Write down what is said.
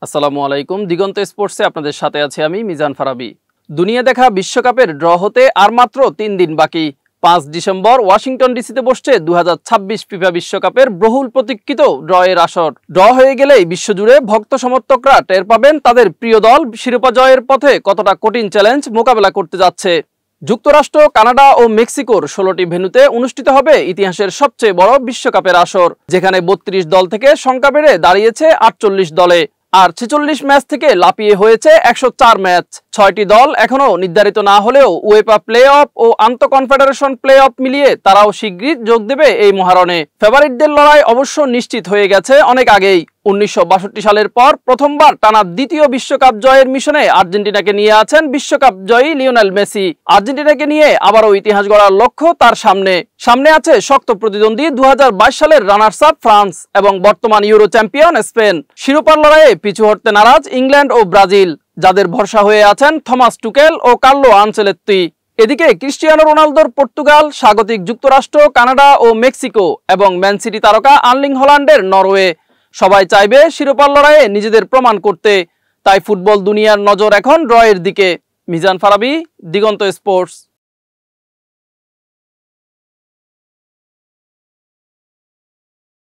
আসসালামু আলাইকুম। দিগন্ত স্পোর্টসে আপনাদের সাথে আছি আমি মিজান ফারাবি। দুনিয়া দেখা বিশ্বকাপের ড্র হতে আর মাত্র 3 দিন বাকি। 5 ডিসেম্বর ওয়াশিংটন ডিসিতে বসছে 2026 ফিফা বিশ্বকাপের বহুল প্রতীক্ষিত ড্রয়ের আসর। ড্র হয়ে গেলেই বিশ্বজুড়ে ভক্ত সমর্থকরা টের পাবেন তাদের প্রিয় দল শিরোপা জয়ের পথে কতটা কঠিন চ্যালেঞ্জ মোকাবেলা করতে যাচ্ছে। যুক্তরাষ্ট্র, কানাডা ও মেক্সিকোর 16টি ভেন্যুতে অনুষ্ঠিত হবে ইতিহাসের সবচেয়ে বড় বিশ্বকাপের আসর, যেখানে 32 দল থেকে সংখ্যা বেড়ে দাঁড়িয়েছে 48 দলে। আর 46 ম্যাচ থেকে লাফিয়ে হয়েছে 104 ম্যাচ। 6টি দল এখনো নির্ধারিত না হলেও UEFA play of O আন্তঃকনফেডারেশন play of মিলিয়ে তারাও শিগগির যোগ দেবে এই মহারণে। ফেভারিটদের লড়াই অবশ্য নিশ্চিত হয়ে গেছে অনেক আগেই। 1962 সালের পর প্রথমবার টানা দ্বিতীয় বিশ্বকাপ জয়ের মিশনে আর্জেন্টিনাকে নিয়ে আছেন বিশ্বকাপ জয়ী লিওনেল মেসি। আর্জেন্টিনাকে নিয়ে আবারও ইতিহাস গড়ার লক্ষ্য তার সামনে আছে শক্ত প্রতিদ্বন্দ্বী 2022 সালের রানার্স আপ ফ্রান্স এবং বর্তমান ইউরো চ্যাম্পিয়ন স্পেন। শিরোপার লড়াইয়ে পিছু হটতে নারাজ ইংল্যান্ড ও ব্রাজিল, যাদের ভরসা হয়ে আছেন থমাস টুকেল ও কার্লো আনচেলত্তি। এদিকে ক্রিস্টিয়ানো রোনালদোর পর্তুগাল, স্বাগতিক যুক্তরাষ্ট্র, কানাডা ও মেক্সিকো এবং ম্যান সিটি তারকা আর্লিং হল্যান্ডের নরওয়ে। সবাই চাইবে শিরোপার লড়াইয়ে নিজেদের প্রমাণ করতে। তাই ফুটবল দুনিয়ার নজর এখন ড্রয়ের দিকে। মিজান ফারাবি, দিগন্ত স্পোর্টস।